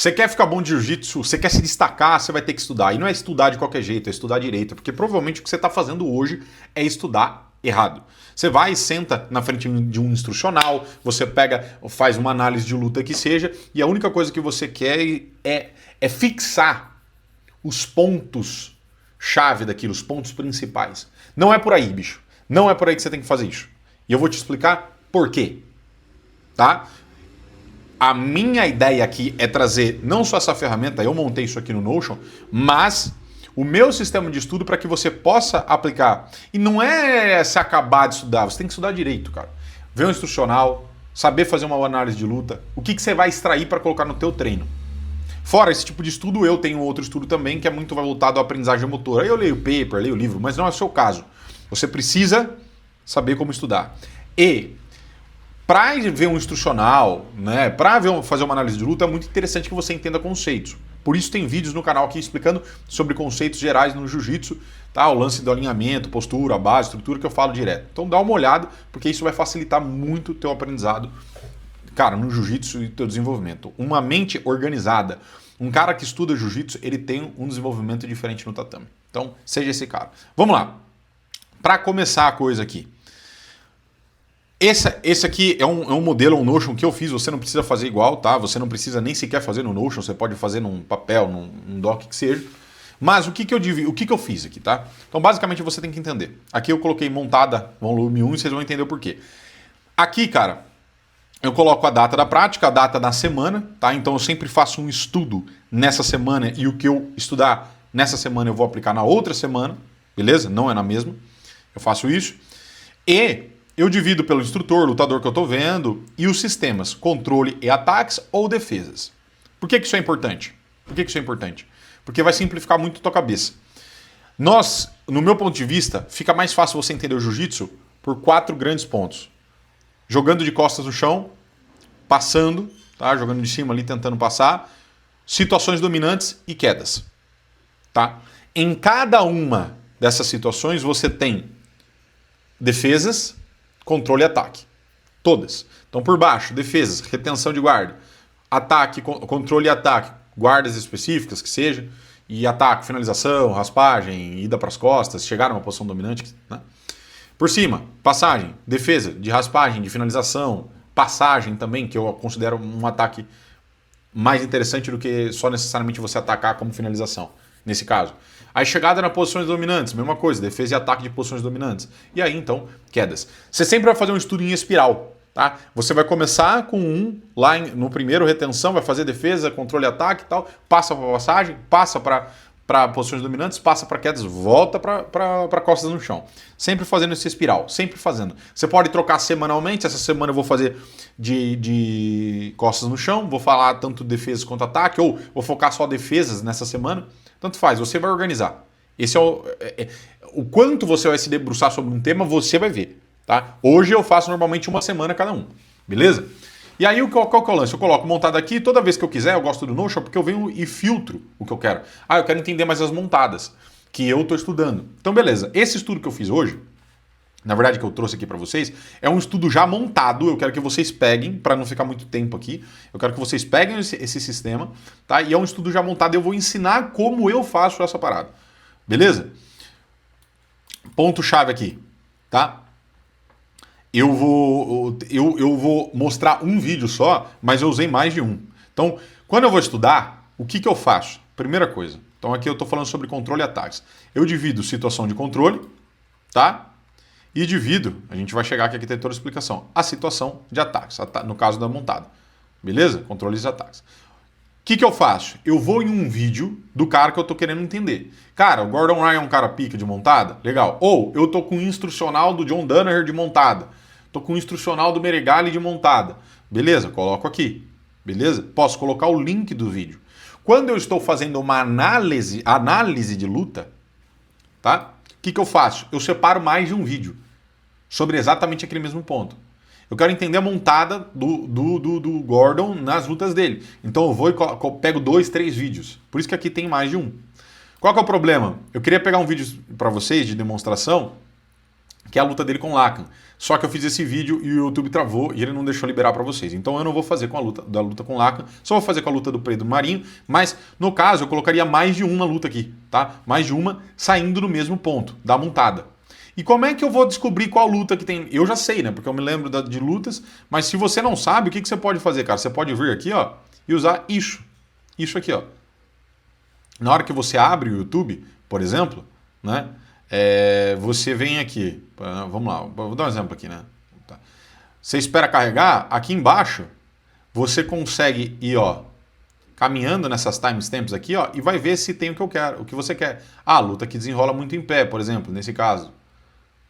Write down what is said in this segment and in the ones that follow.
Você quer ficar bom de jiu-jitsu, você quer se destacar, você vai ter que estudar. E não é estudar de qualquer jeito, é estudar direito. Porque provavelmente o que você está fazendo hoje é estudar errado. Você vai e senta na frente de um instrucional, você pega, faz uma análise de luta que seja, e a única coisa que você quer é fixar os pontos chave daquilo, os pontos principais. Não é por aí, bicho. Não é por aí que você tem que fazer isso. E eu vou te explicar por quê. Tá? A minha ideia aqui é trazer não só essa ferramenta, eu montei isso aqui no Notion, mas o meu sistema de estudo para que você possa aplicar. E não é se acabar de estudar, você tem que estudar direito, cara. Ver um instrucional, saber fazer uma análise de luta, o que você vai extrair para colocar no teu treino. Fora esse tipo de estudo, eu tenho outro estudo também que é muito voltado à aprendizagem motora. Aí eu leio paper, leio livro, mas não é o seu caso. Você precisa saber como estudar. E para ver um instrucional, né, para fazer uma análise de luta, é muito interessante que você entenda conceitos. Por isso tem vídeos no canal aqui explicando sobre conceitos gerais no jiu-jitsu, tá? O lance do alinhamento, postura, base, estrutura, que eu falo direto. Então dá uma olhada, porque isso vai facilitar muito o teu aprendizado, cara, no jiu-jitsu e teu desenvolvimento. Uma mente organizada, um cara que estuda jiu-jitsu, ele tem um desenvolvimento diferente no tatame. Então, seja esse cara. Vamos lá. Para começar a coisa aqui. Esse aqui é um modelo, um Notion que eu fiz, você não precisa fazer igual, tá? Você não precisa nem sequer fazer no Notion, você pode fazer num papel, num doc que seja. Mas o que eu fiz aqui, tá? Então, basicamente, você tem que entender. Aqui eu coloquei montada, volume 1, e vocês vão entender o porquê. Aqui, cara, eu coloco a data da prática, a data da semana, tá? Então, eu sempre faço um estudo nessa semana e o que eu estudar nessa semana eu vou aplicar na outra semana, beleza? Não é na mesma. Eu faço isso. E eu divido pelo instrutor, lutador que eu estou vendo e os sistemas, controle e ataques ou defesas. Por que isso é importante? Porque vai simplificar muito a tua cabeça. Nós, no meu ponto de vista, fica mais fácil você entender o jiu-jitsu por 4 grandes pontos. Jogando de costas no chão, passando, tá? Jogando de cima ali, tentando passar, situações dominantes e quedas. Tá? Em cada uma dessas situações você tem defesas, controle e ataque. Todas. Então, por baixo, defesas, retenção de guarda. Ataque, controle e ataque. Guardas específicas, que seja. E ataque, finalização, raspagem, ida para as costas, chegar numa posição dominante. Né? Por cima, passagem, defesa, de raspagem, de finalização. Passagem também, que eu considero um ataque mais interessante do que só necessariamente você atacar como finalização. Nesse caso. Aí chegada nas posições dominantes, mesma coisa, defesa e ataque de posições dominantes. E aí, então, quedas. Você sempre vai fazer um estudo em espiral, tá? Você vai começar com lá no primeiro, retenção, vai fazer defesa, controle e ataque e tal, passa para passagem, passa para posições dominantes, passa para quedas, volta para costas no chão. Sempre fazendo esse espiral, sempre fazendo. Você pode trocar semanalmente, essa semana eu vou fazer de costas no chão, vou falar tanto defesa quanto ataque, ou vou focar só defesas nessa semana. Tanto faz, você vai organizar. Esse é o quanto você vai se debruçar sobre um tema, você vai ver. Tá? Hoje eu faço normalmente uma semana cada um. Beleza? E aí qual que é o lance? Eu coloco montado aqui, toda vez que eu quiser, eu gosto do Notion, porque eu venho e filtro o que eu quero. Eu quero entender mais as montadas que eu estou estudando. Então, beleza. Esse estudo que eu fiz hoje, na verdade que eu trouxe aqui para vocês, é um estudo já montado. Eu quero que vocês peguem, para não ficar muito tempo aqui, eu quero que vocês peguem esse sistema, tá? E é um estudo já montado, eu vou ensinar como eu faço essa parada. Beleza? Ponto-chave aqui, tá? Eu vou mostrar um vídeo só, mas eu usei mais de um. Então, quando eu vou estudar, o que eu faço? Primeira coisa. Então, aqui eu estou falando sobre controle e ataques. Eu divido situação de controle, tá? E divido, a gente vai chegar aqui que tem toda a explicação, a situação de ataques, no caso da montada. Beleza? Controles e ataques. O que eu faço? Eu vou em um vídeo do cara que eu tô querendo entender. Cara, o Gordon Ryan é um cara pica de montada? Legal. Ou eu tô com um instrucional do John Danaher de montada. Tô com um instrucional do Meregali de montada. Beleza? Coloco aqui. Beleza? Posso colocar o link do vídeo. Quando eu estou fazendo uma análise de luta, tá? O que eu faço? Eu separo mais de um vídeo sobre exatamente aquele mesmo ponto. Eu quero entender a montada do Gordon nas lutas dele. Então eu vou e pego 2, 3 vídeos. Por isso que aqui tem mais de um. Qual que é o problema? Eu queria pegar um vídeo para vocês de demonstração que é a luta dele com o Lacan. Só que eu fiz esse vídeo e o YouTube travou e ele não deixou liberar para vocês. Então eu não vou fazer com a luta com o Lacan, só vou fazer com a luta do Pedro Marinho, mas no caso eu colocaria mais de uma luta aqui, tá? Mais de uma saindo no mesmo ponto, da montada. E como é que eu vou descobrir qual luta que tem? Eu já sei, né? Porque eu me lembro de lutas, mas se você não sabe, o que você pode fazer, cara? Você pode vir aqui, ó, e usar isso. Isso aqui, ó. Na hora que você abre o YouTube, por exemplo, né? Você vem aqui, vamos lá, vou dar um exemplo aqui, né? Tá. Você espera carregar, aqui embaixo você consegue ir, ó, caminhando nessas timestamps aqui, ó, e vai ver se tem o que eu quero, o que você quer. Ah, a luta que desenrola muito em pé, por exemplo, nesse caso.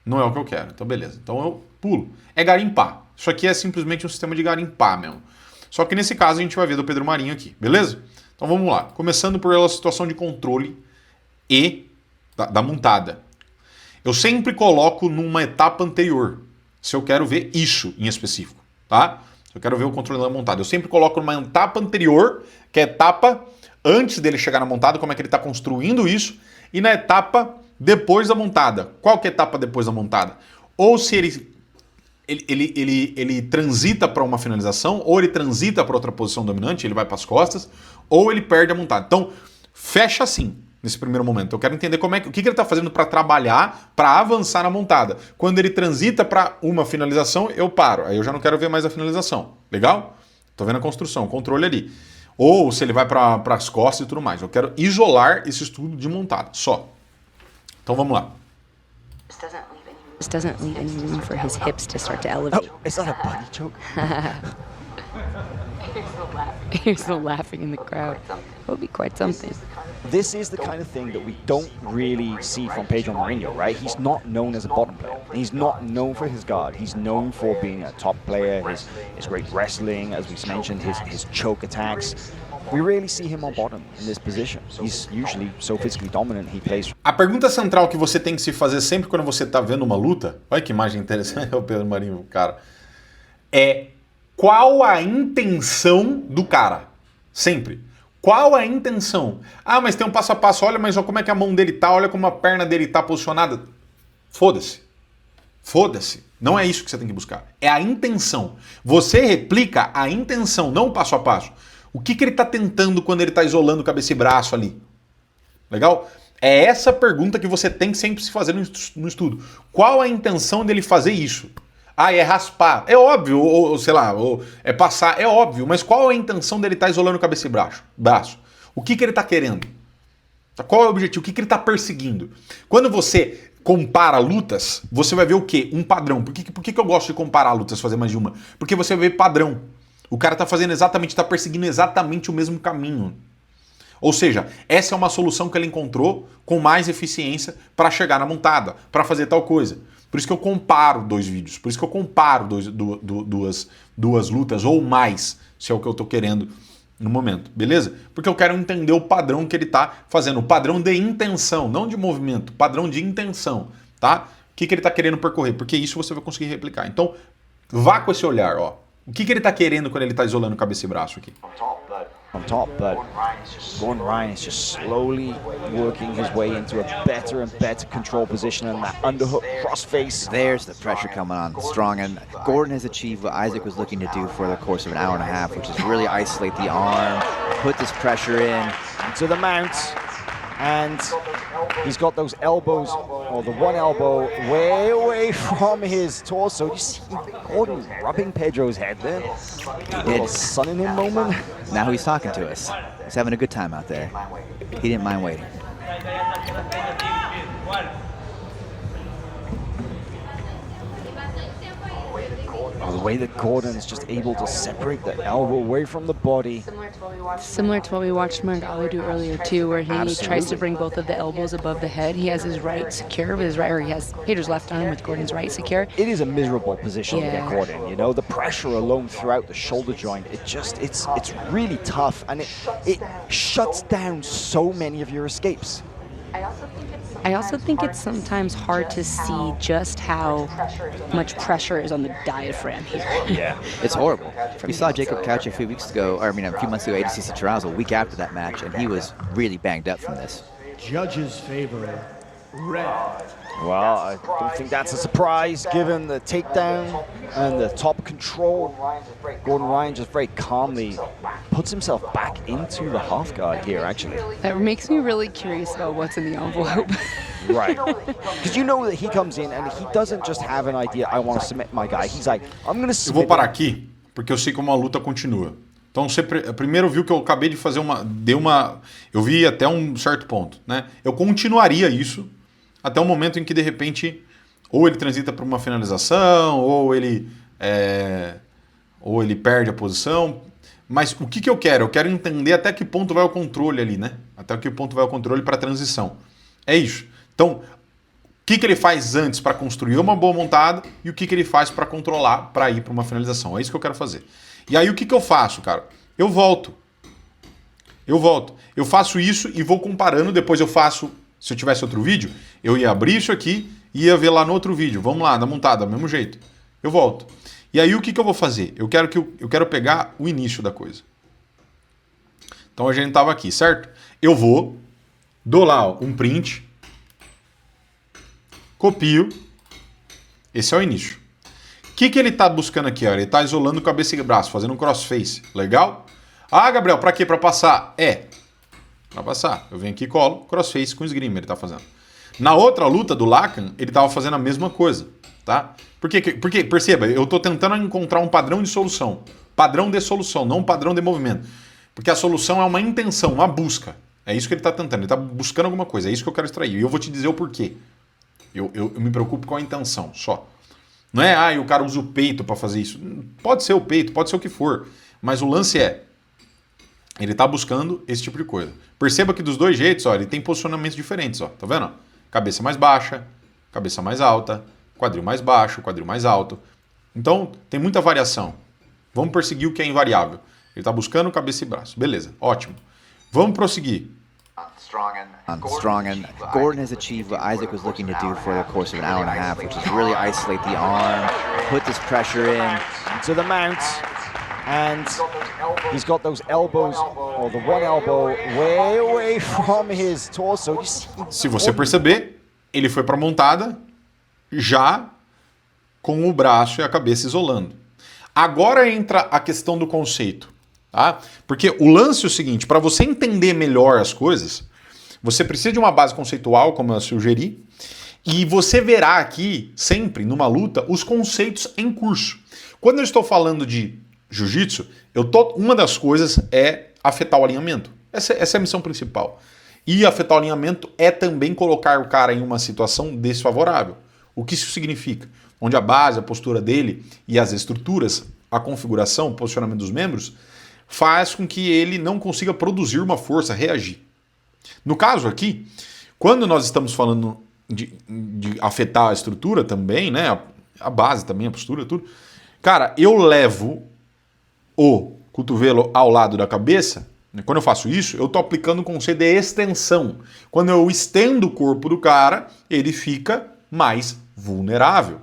Não é o que eu quero, então beleza. Então eu pulo. É garimpar. Isso aqui é simplesmente um sistema de garimpar mesmo. Só que nesse caso a gente vai ver do Pedro Marinho aqui, beleza? Então vamos lá. Começando pela situação de controle e da montada. Eu sempre coloco numa etapa anterior, se eu quero ver isso em específico, tá? Se eu quero ver o controle da montada, eu sempre coloco numa etapa anterior, que é a etapa antes dele chegar na montada, como é que ele está construindo isso, e na etapa depois da montada. Qual que é a etapa depois da montada? Ou se ele transita para uma finalização, ou ele transita para outra posição dominante, ele vai para as costas, ou ele perde a montada. Então, fecha assim. Nesse primeiro momento. Eu quero entender o que ele está fazendo para trabalhar, para avançar na montada. Quando ele transita para uma finalização, eu paro. Aí eu já não quero ver mais a finalização. Legal? Estou vendo a construção, o controle ali. Ou se ele vai para as costas e tudo mais. Eu quero isolar esse estudo de montada, só. Então vamos lá. This doesn't leave any room for his hips to start to elevate. Oh, is that a body choke? Here's the laughing in the crowd. It would be quite something. This is the kind of thing that we don't really see from Pedro Marinho, right? He's not known as a bottom player. He's not known for his guard. He's known for being a top player, his great wrestling, as we mentioned, his choke attacks. We rarely see him on bottom in this position. He's usually so physically dominant, he plays... A pergunta central que você tem que se fazer sempre quando você está vendo uma luta, olha que imagem interessante, o Pedro Marinho, cara, é qual a intenção do cara? Sempre. Qual a intenção? Ah, mas tem um passo a passo, olha, mas olha como é que a mão dele tá, olha como a perna dele tá posicionada. Foda-se. Foda-se. Não é isso que você tem que buscar. É a intenção. Você replica a intenção, não o passo a passo. O que ele tá tentando quando ele tá isolando cabeça e braço ali? Legal? É essa pergunta que você tem que sempre se fazer no estudo. Qual a intenção dele fazer isso? Ah, é raspar. É óbvio, ou sei lá, ou é passar. É óbvio, mas qual a intenção dele estar isolando cabeça e braço? O que ele está querendo? Qual é o objetivo? O que ele está perseguindo? Quando você compara lutas, você vai ver o quê? Um padrão. Por que eu gosto de comparar lutas, fazer mais de uma? Porque você vai ver padrão. O cara está fazendo exatamente, está perseguindo exatamente o mesmo caminho. Ou seja, essa é uma solução que ele encontrou com mais eficiência para chegar na montada, para fazer tal coisa. Por isso que eu comparo dois vídeos, por isso que eu comparo duas lutas ou mais, se é o que eu estou querendo no momento, beleza? Porque eu quero entender o padrão que ele está fazendo, o padrão de intenção, não de movimento, padrão de intenção, tá? O que ele está querendo percorrer, porque isso você vai conseguir replicar. Então, vá com esse olhar, ó. O que ele está querendo quando ele está isolando cabeça e braço aqui? On top, but Gordon Ryan is just slowly working his way into a better and better control position, and that underhook crossface. There's the pressure coming on strong, and Gordon has achieved what Isaac was looking to do for the course of an hour and a half, which is really isolate the arm, put this pressure in. To the mount, and he's got those elbows, or the one elbow, way away from his torso. You see Gordon rubbing Pedro's head there. He A little did. sun in him moment. Now he's talking to us. He's having a good time out there. He didn't mind waiting. Oh, the way that Gordon's just able to separate the elbow away from the body. Similar to what we watched Margallo do earlier too, where he tries to bring both of the elbows above the head. He has his right secure with his right, or he has Pedro's left arm with Gordon's right secure. It is a miserable position to get Yeah. caught in, you know, the pressure alone throughout the shoulder joint, it's really tough, and it shuts down so many of your escapes. I also think it's sometimes hard to see just how much pressure is on the diaphragm here. Yeah. It's horrible. We saw Jacob Couch a few months ago, ADCC Toronto, a week after that match, and he was really banged up from this. Judges favor Well, I don't think that's a surprise given the takedown and the top control. Gordon Ryan just very calmly puts himself back into the half guard here, actually. That makes me really curious about what's in the envelope. Right. Because you know that he comes in and he doesn't just have an idea, I want to submit my guy. He's like, I'm going to Eu submit. vou parar aqui, porque eu sei como a luta continua. Então você primeiro viu que eu acabei de fazer eu vi até um certo ponto, né? Eu continuaria isso até o momento em que de repente ou ele transita para uma finalização, ou ele perde a posição. Mas o que eu quero? Eu quero entender até que ponto vai o controle ali, né? Até que ponto vai o controle para a transição. É isso. Então, o que ele faz antes para construir uma boa montada e o que ele faz para controlar, para ir para uma finalização. É isso que eu quero fazer. E aí o que eu faço, cara? Eu volto. Eu faço isso e vou comparando, depois eu faço, se eu tivesse outro vídeo, eu ia abrir isso aqui e ia ver lá no outro vídeo. Vamos lá, na montada, do mesmo jeito. Eu volto. E aí o que eu vou fazer? Eu quero pegar o início da coisa. Então a gente estava aqui, certo? Eu vou, dou lá um print, copio, esse é o início. O que ele está buscando aqui? Ó? Ele está isolando cabeça e braço, fazendo um crossface. Legal? Ah, Gabriel, para quê? Para passar? Para passar. Eu venho aqui e colo crossface com esgrima, ele está fazendo. Na outra luta do Lacan, ele estava fazendo a mesma coisa, tá? Porque perceba, eu estou tentando encontrar um padrão de solução. Padrão de solução, não um padrão de movimento. Porque a solução é uma intenção, uma busca. É isso que ele está tentando, ele está buscando alguma coisa. É isso que eu quero extrair. E eu vou te dizer o porquê. Eu me preocupo com a intenção, só. Não é, o cara usa o peito para fazer isso. Pode ser o peito, pode ser o que for. Mas o lance é, ele está buscando esse tipo de coisa. Perceba que dos dois jeitos, ó, ele tem posicionamentos diferentes, ó. Tá vendo? Cabeça mais baixa, cabeça mais alta, quadril mais baixo, quadril mais alto. Então, tem muita variação. Vamos perseguir o que é invariável. Ele está buscando cabeça e braço. Beleza, ótimo. Vamos prosseguir. Strong and Gordon has achieved what Isaac was looking to do for the course of an hour and a half, which is really isolate the arm, put this pressure in. To the mount, and he's got those elbows, or the one elbow, way away from his torso. Se você perceber, ele foi para a montada já com o braço e a cabeça isolando. Agora entra a questão do conceito, tá? Porque o lance é o seguinte, para você entender melhor as coisas, você precisa de uma base conceitual, como eu sugeri, e você verá aqui, sempre, numa luta, os conceitos em curso. Quando eu estou falando de jiu-jitsu, uma das coisas é afetar o alinhamento. Essa é a missão principal. E afetar o alinhamento é também colocar o cara em uma situação desfavorável. O que isso significa? Onde a base, a postura dele e as estruturas, a configuração, o posicionamento dos membros, faz com que ele não consiga produzir uma força, reagir. No caso aqui, quando nós estamos falando de afetar a estrutura também, né, a base também, a postura, tudo, cara, eu levo o cotovelo ao lado da cabeça. Quando eu faço isso, eu estou aplicando o conceito de extensão. Quando eu estendo o corpo do cara, ele fica mais vulnerável.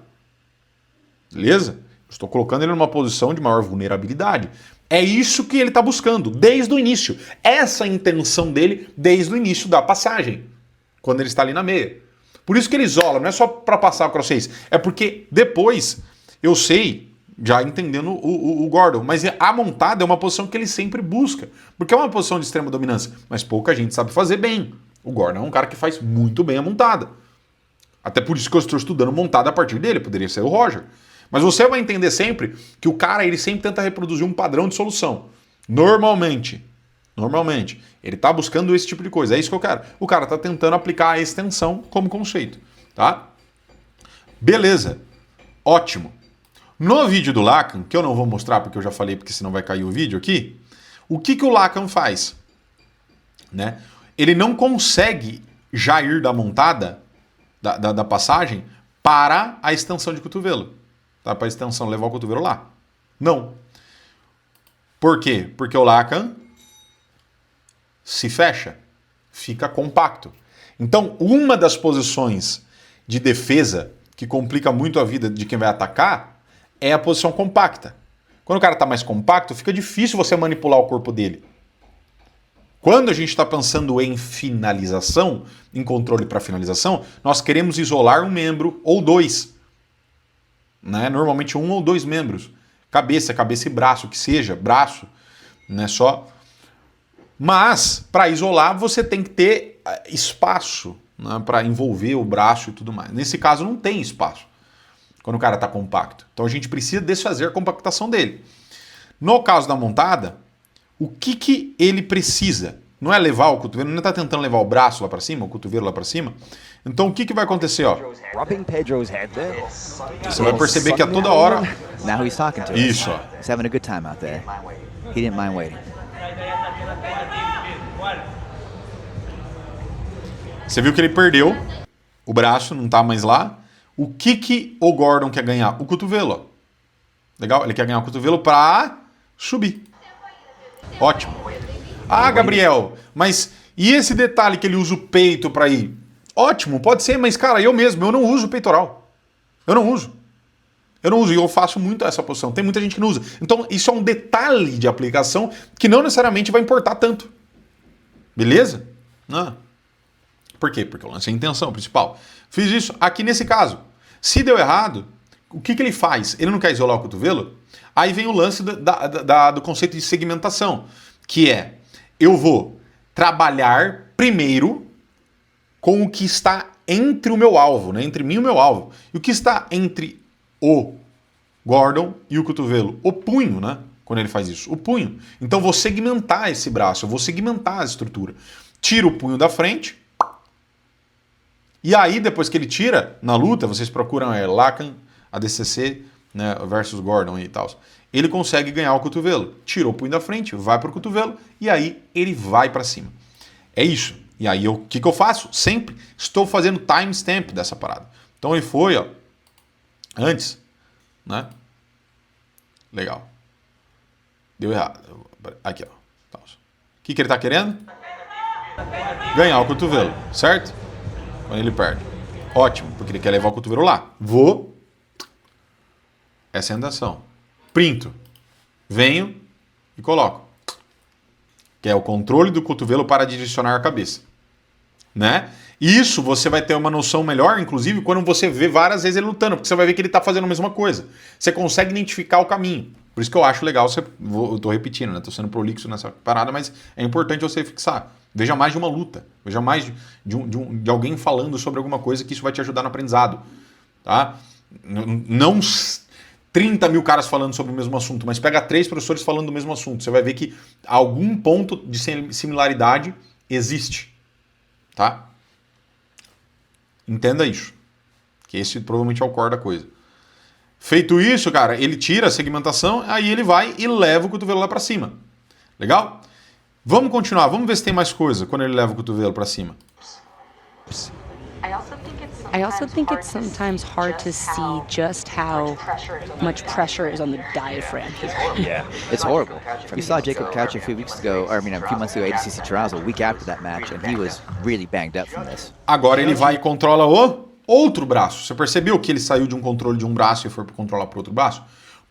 Beleza? Estou colocando ele numa posição de maior vulnerabilidade. É isso que ele está buscando desde o início. Essa é a intenção dele desde o início da passagem, quando ele está ali na meia. Por isso que ele isola, não é só para passar o crossface. É porque depois eu sei, já entendendo o Gordon, mas a montada é uma posição que ele sempre busca, porque é uma posição de extrema dominância, mas pouca gente sabe fazer bem. O Gordon é um cara que faz muito bem a montada. Até por isso que eu estou estudando montada a partir dele, poderia ser o Roger. Mas você vai entender sempre que o cara ele sempre tenta reproduzir um padrão de solução. Normalmente, ele está buscando esse tipo de coisa. É isso que eu quero. O cara está tentando aplicar a extensão como conceito. Tá? Beleza. Ótimo. No vídeo do Lacan, que eu não vou mostrar porque eu já falei, porque senão vai cair o vídeo aqui, o que o Lacan faz? Né? Ele não consegue já ir da montada, da passagem, para a extensão de cotovelo. Tá? Para a extensão, levar o cotovelo lá. Não. Por quê? Porque o Lacan se fecha, fica compacto. Então, uma das posições de defesa que complica muito a vida de quem vai atacar é a posição compacta. Quando o cara está mais compacto, fica difícil você manipular o corpo dele. Quando a gente está pensando em finalização, em controle para finalização, nós queremos isolar um membro ou dois. Né? Normalmente um ou dois membros. Cabeça e braço, que seja, braço, né, só. Mas, para isolar, você tem que ter espaço, né, para envolver o braço e tudo mais. Nesse caso, não tem espaço, quando o cara está compacto. Então, a gente precisa desfazer a compactação dele. No caso da montada, o que ele precisa? Não é levar o cotovelo, não está tentando levar o braço lá para cima, o cotovelo lá para cima. Então, o que vai acontecer? Ó? Você vai perceber que a toda hora... Now he's talking to us. Isso, ó. He's having a good time out there. He didn't mind waiting. Você viu que ele perdeu o braço, não tá mais lá. O que o Gordon quer ganhar? O cotovelo, ó. Legal? Ele quer ganhar o cotovelo pra subir. Ótimo. Ah, Gabriel, mas e esse detalhe que ele usa o peito pra ir? Ótimo, pode ser, mas cara, eu não uso o peitoral. Eu não uso e eu faço muito essa posição. Tem muita gente que não usa. Então, isso é um detalhe de aplicação que não necessariamente vai importar tanto. Beleza? Não. Por quê? Porque eu lancei a intenção principal. Fiz isso aqui nesse caso. Se deu errado, o que ele faz? Ele não quer isolar o cotovelo? Aí vem o lance do conceito de segmentação, que é, eu vou trabalhar primeiro com o que está entre o meu alvo, né? Entre mim e o meu alvo. E o que está entre o Gordon e o cotovelo? O punho, né? Quando ele faz isso, o punho. Então, eu vou segmentar esse braço, eu vou segmentar a estrutura. Tiro o punho da frente. E aí, depois que ele tira, na luta, vocês procuram Lacan, ADCC, né, versus Gordon e tal. Ele consegue ganhar o cotovelo. Tirou o punho da frente, vai pro cotovelo, e aí ele vai para cima. É isso. E aí, o que eu faço? Sempre estou fazendo timestamp dessa parada. Então, ele foi, ó, antes, né? Legal. Deu errado. Aqui, ó. O que ele tá querendo? Ganhar o cotovelo, certo? Quando ele perde. Ótimo, porque ele quer levar o cotovelo lá. Vou. Essa é a intenção. Printo. Venho e coloco. Que é o controle do cotovelo para direcionar a cabeça. Né? Isso você vai ter uma noção melhor, inclusive, quando você vê várias vezes ele lutando, porque você vai ver que ele está fazendo a mesma coisa. Você consegue identificar o caminho. Por isso que eu acho legal, eu tô repetindo, né? Tô sendo prolixo nessa parada, mas é importante você fixar. Veja mais de uma luta. Veja mais de alguém falando sobre alguma coisa, que isso vai te ajudar no aprendizado. Tá? Não 30 mil caras falando sobre o mesmo assunto, mas pega 3 professores falando do mesmo assunto. Você vai ver que algum ponto de similaridade existe. Tá? Entenda isso. Que esse provavelmente é o core da coisa. Feito isso, cara, ele tira a segmentação, aí ele vai e leva o cotovelo lá pra cima. Legal? Vamos continuar, vamos ver se tem mais coisa quando ele leva o cotovelo pra cima. I also think it's sometimes hard to see just how much pressure is on the diaphragm here. Yeah. It's horrible. We saw Jacob Couch a few months ago, a few months ago, ADCC Trials, a week after that match, and he was really banged up from this. Agora ele vai e controla o outro braço. Você percebeu que ele saiu de um controle de um braço e foi para controlar para outro braço?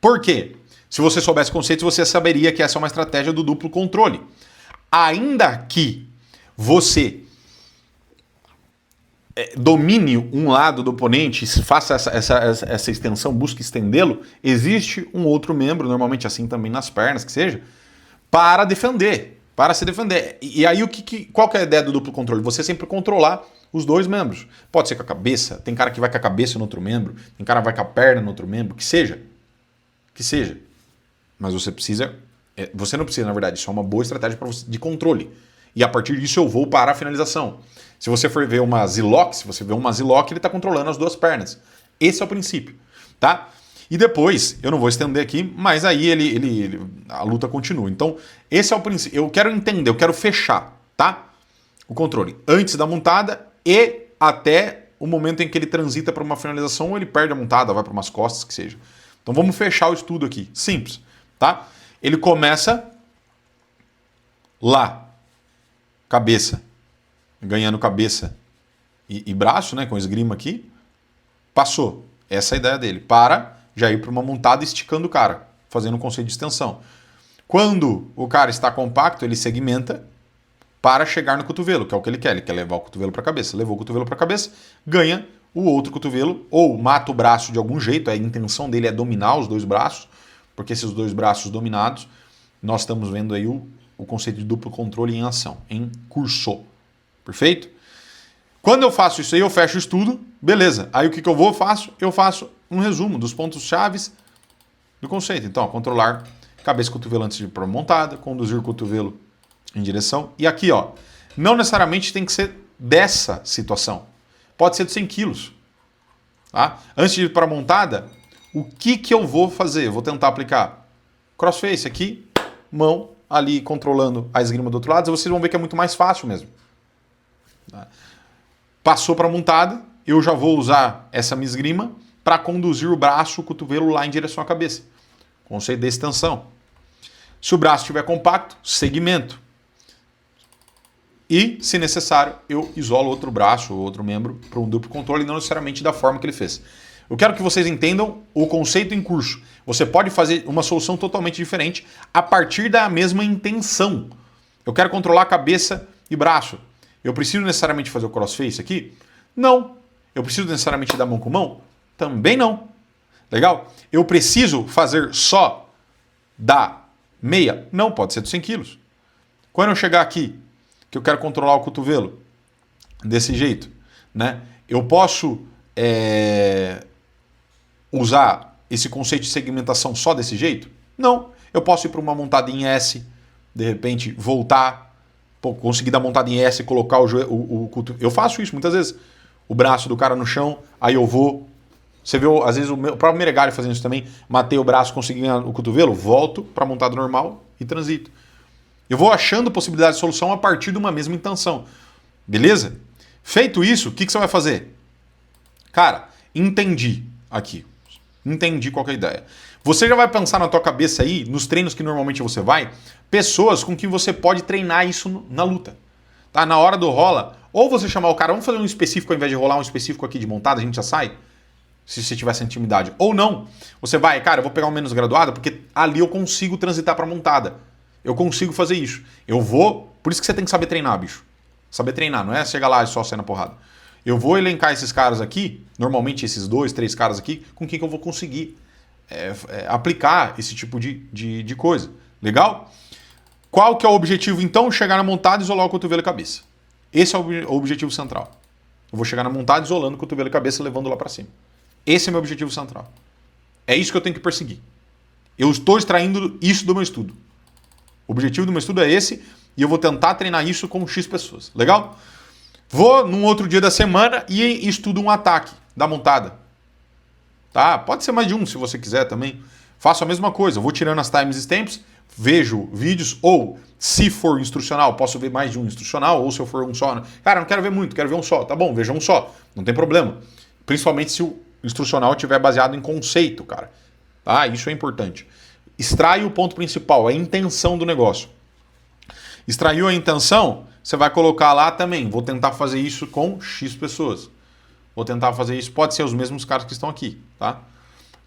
Por quê? Se você soubesse conceitos, você saberia que essa é uma estratégia do duplo controle. Ainda que você domine um lado do oponente, faça essa extensão, busque estendê-lo, existe um outro membro, normalmente assim também nas pernas, que seja, para defender, para se defender. E aí qual que é a ideia do duplo controle? Você sempre controlar os dois membros. Pode ser com a cabeça, tem cara que vai com a cabeça no outro membro, tem cara que vai com a perna no outro membro, que seja. Que seja. Mas você precisa... Você não precisa, na verdade, isso é uma boa estratégia de controle. E a partir disso eu vou para a finalização. Se você for ver uma Ziloc, ele está controlando as duas pernas. Esse é o princípio, tá? E depois, eu não vou estender aqui, mas aí a luta continua. Então, esse é o princípio. Eu quero entender, eu quero fechar, tá? O controle antes da montada e até o momento em que ele transita para uma finalização ou ele perde a montada, vai para umas costas, que seja. Então vamos fechar o estudo aqui. Simples, tá? Ele começa lá, cabeça, ganhando cabeça e braço, né, com esgrima aqui. Passou. Essa é a ideia dele. Para já ir para uma montada esticando o cara, fazendo um conceito de extensão. Quando o cara está compacto, ele segmenta. para chegar no cotovelo, que é o que ele quer. Ele quer levar o cotovelo para a cabeça. Levou o cotovelo para a cabeça, ganha o outro cotovelo, ou mata o braço de algum jeito. A intenção dele é dominar os dois braços, porque esses dois braços dominados, nós estamos vendo aí o conceito de duplo controle em ação, em curso. Perfeito? Quando eu faço isso aí, eu fecho o estudo, beleza. Aí o que eu faço? Eu faço um resumo dos pontos chaves do conceito. Então, controlar cabeça e cotovelo antes de ir para a montada, conduzir o cotovelo em direção. E aqui, ó, não necessariamente tem que ser dessa situação. Pode ser de 100 quilos. Tá? Antes de ir para a montada, o que eu vou fazer? Eu vou tentar aplicar crossface aqui, mão ali controlando a esgrima do outro lado. Vocês vão ver que é muito mais fácil mesmo. Tá? Passou para a montada, eu já vou usar essa minha esgrima para conduzir o braço, o cotovelo lá em direção à cabeça. Conceito de extensão. Se o braço estiver compacto, segmento. E, se necessário, eu isolo outro braço ou outro membro para um duplo controle, não necessariamente da forma que ele fez. Eu quero que vocês entendam o conceito em curso. Você pode fazer uma solução totalmente diferente a partir da mesma intenção. Eu quero controlar cabeça e braço. Eu preciso necessariamente fazer o crossface aqui? Não. Eu preciso necessariamente dar mão com mão? Também não. Legal? Eu preciso fazer só da meia? Não, pode ser dos 100 quilos. Quando eu chegar aqui, que eu quero controlar o cotovelo desse jeito, né? Eu posso usar esse conceito de segmentação só desse jeito? Não. Eu posso ir para uma montada em S, de repente voltar, conseguir dar montada em S e colocar o cotovelo. Eu faço isso muitas vezes. O braço do cara no chão, aí eu vou. Você vê, às vezes, o próprio Meregali fazendo isso também. Matei o braço, consegui ganhar o cotovelo, volto para a montada normal e transito. Eu vou achando possibilidade de solução a partir de uma mesma intenção. Beleza? Feito isso, o que você vai fazer? Cara, entendi aqui. Entendi qual que é a ideia. Você já vai pensar na tua cabeça aí, nos treinos que normalmente você vai, pessoas com quem você pode treinar isso na luta. Tá? Na hora do rola, ou você chamar o cara, vamos fazer um específico ao invés de rolar um específico aqui de montada, a gente já sai, se você tiver essa intimidade. Ou não, você vai, cara, eu vou pegar um menos graduado, porque ali eu consigo transitar para montada. Eu consigo fazer isso. Eu vou, por isso que você tem que saber treinar, bicho. Saber treinar, não é chegar lá e só sair na porrada. Eu vou elencar esses caras aqui, normalmente esses 2, 3 caras aqui, com quem que eu vou conseguir aplicar esse tipo de coisa. Legal? Qual que é o objetivo, então? Chegar na montada e isolar o cotovelo e a cabeça. Esse é o objetivo central. Eu vou chegar na montada isolando o cotovelo e a cabeça, levando lá para cima. Esse é o meu objetivo central. É isso que eu tenho que perseguir. Eu estou extraindo isso do meu estudo. O objetivo do meu estudo é esse e eu vou tentar treinar isso com X pessoas. Legal? Vou num outro dia da semana e estudo um ataque da montada. Tá? Pode ser mais de um se você quiser também. Faço a mesma coisa. Vou tirando as times stamps, vejo vídeos ou, se for instrucional, posso ver mais de um instrucional ou se eu for um só. Cara, não quero ver muito, quero ver um só. Tá bom, veja um só. Não tem problema. Principalmente se o instrucional estiver baseado em conceito, cara. Tá? Isso é importante. Extrai o ponto principal, a intenção do negócio. Extraiu a intenção, você vai colocar lá também. Vou tentar fazer isso com X pessoas. Vou tentar fazer isso, pode ser os mesmos caras que estão aqui, tá?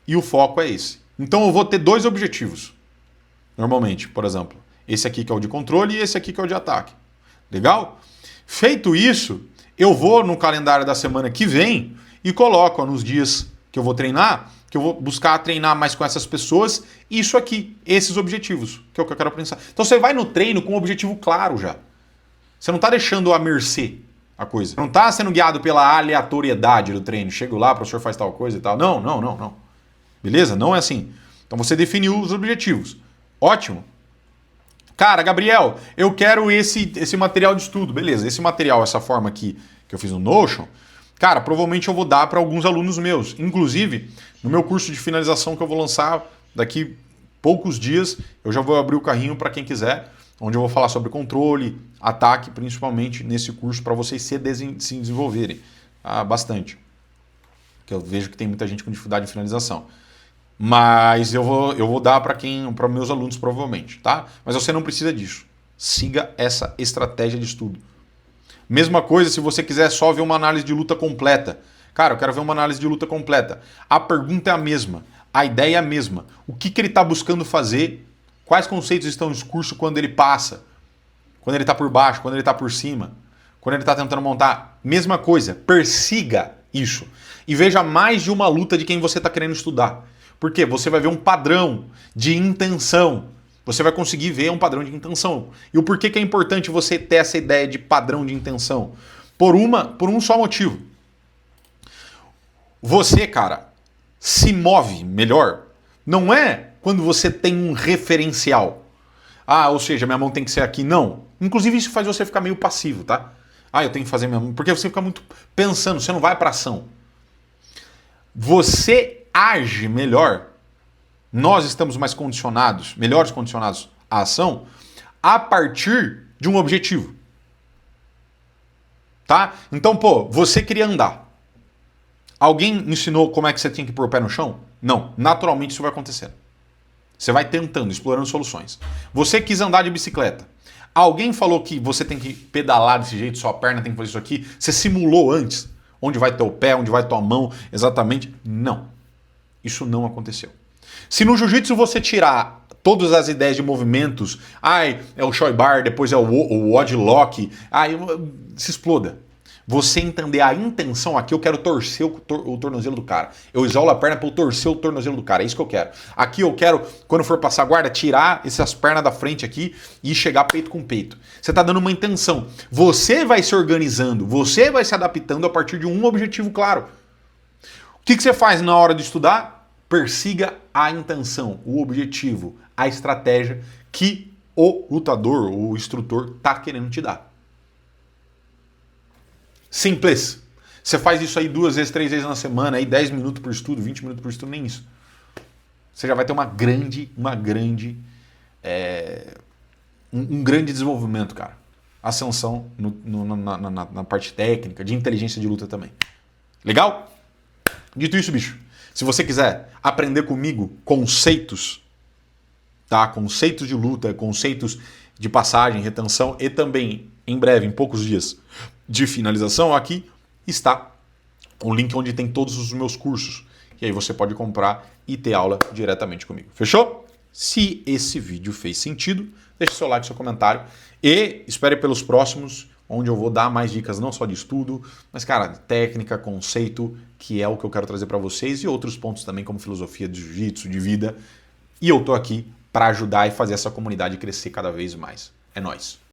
E o foco é esse. Então eu vou ter 2 objetivos. Normalmente, por exemplo, esse aqui que é o de controle e esse aqui que é o de ataque. Legal? Feito isso, eu vou no calendário da semana que vem e coloco nos dias que eu vou treinar, que eu vou buscar treinar mais com essas pessoas, isso aqui, esses objetivos, que é o que eu quero pensar. Então você vai no treino com um objetivo claro já. Você não está deixando à mercê a coisa. Não está sendo guiado pela aleatoriedade do treino. Chego lá, o professor faz tal coisa e tal. Não. Beleza? Não é assim. Então você definiu os objetivos. Ótimo. Cara, Gabriel, eu quero esse material de estudo. Beleza, esse material, essa forma aqui que eu fiz no Notion, cara, provavelmente eu vou dar para alguns alunos meus. Inclusive, no meu curso de finalização que eu vou lançar daqui poucos dias, eu já vou abrir o carrinho para quem quiser, onde eu vou falar sobre controle, ataque, principalmente nesse curso, para vocês se desenvolverem bastante. Porque eu vejo que tem muita gente com dificuldade de finalização. Mas eu vou dar para meus alunos, provavelmente, tá? Mas você não precisa disso. Siga essa estratégia de estudo. Mesma coisa se você quiser só ver uma análise de luta completa. Cara, eu quero ver uma análise de luta completa. A pergunta é a mesma, a ideia é a mesma. O que ele está buscando fazer? Quais conceitos estão no curso quando ele passa? quando ele está por baixo, quando ele está por cima, quando ele está tentando montar. Mesma coisa, persiga isso. E veja mais de uma luta de quem você está querendo estudar. Por quê? Você vai ver um padrão de intenção. Você vai conseguir ver um padrão de intenção. E o porquê que é importante você ter essa ideia de padrão de intenção? Por um só motivo. Você, cara, se move melhor. Não é quando você tem um referencial. Ah, ou seja, minha mão tem que ser aqui. Não. Inclusive isso faz você ficar meio passivo, tá? Ah, eu tenho que fazer minha mão. Porque você fica muito pensando, você não vai para ação. Você age melhor. Nós estamos mais condicionados, melhores condicionados à ação, a partir de um objetivo. Tá? Então, pô, você queria andar. Alguém ensinou como é que você tinha que pôr o pé no chão? Não. Naturalmente isso vai acontecendo. Você vai tentando, explorando soluções. Você quis andar de bicicleta. Alguém falou que você tem que pedalar desse jeito, sua perna tem que fazer isso aqui. Você simulou antes. Onde vai teu pé, onde vai tua mão, exatamente. Não. Isso não aconteceu. Se no jiu-jitsu você tirar todas as ideias de movimentos, é o shoy bar, depois é o odd lock, se exploda. Você entender a intenção aqui, eu quero torcer o tornozelo do cara. Eu isolo a perna para eu torcer o tornozelo do cara, é isso que eu quero. Aqui eu quero, quando for passar a guarda, tirar essas pernas da frente aqui e chegar peito com peito. Você está dando uma intenção. Você vai se organizando, você vai se adaptando a partir de um objetivo claro. O que você faz na hora de estudar? Persiga a intenção, o objetivo, a estratégia que o lutador, o instrutor, está querendo te dar. Simples. Você faz isso aí 2 vezes, 3 vezes na semana, aí 10 minutos por estudo, 20 minutos por estudo, nem isso. Você já vai ter um grande desenvolvimento, cara. Ascensão na parte técnica, de inteligência de luta também. Legal? Dito isso, bicho, se você quiser aprender comigo conceitos, tá? Conceitos de luta, conceitos de passagem, retenção e também, em breve, em poucos dias, de finalização, aqui está o link onde tem todos os meus cursos. E aí você pode comprar e ter aula diretamente comigo. Fechou? Se esse vídeo fez sentido, deixe seu like, seu comentário e espere pelos próximos, onde eu vou dar mais dicas não só de estudo, mas, cara, técnica, conceito, que é o que eu quero trazer para vocês, e outros pontos também, como filosofia de jiu-jitsu, de vida. E eu tô aqui para ajudar e fazer essa comunidade crescer cada vez mais. É nóis!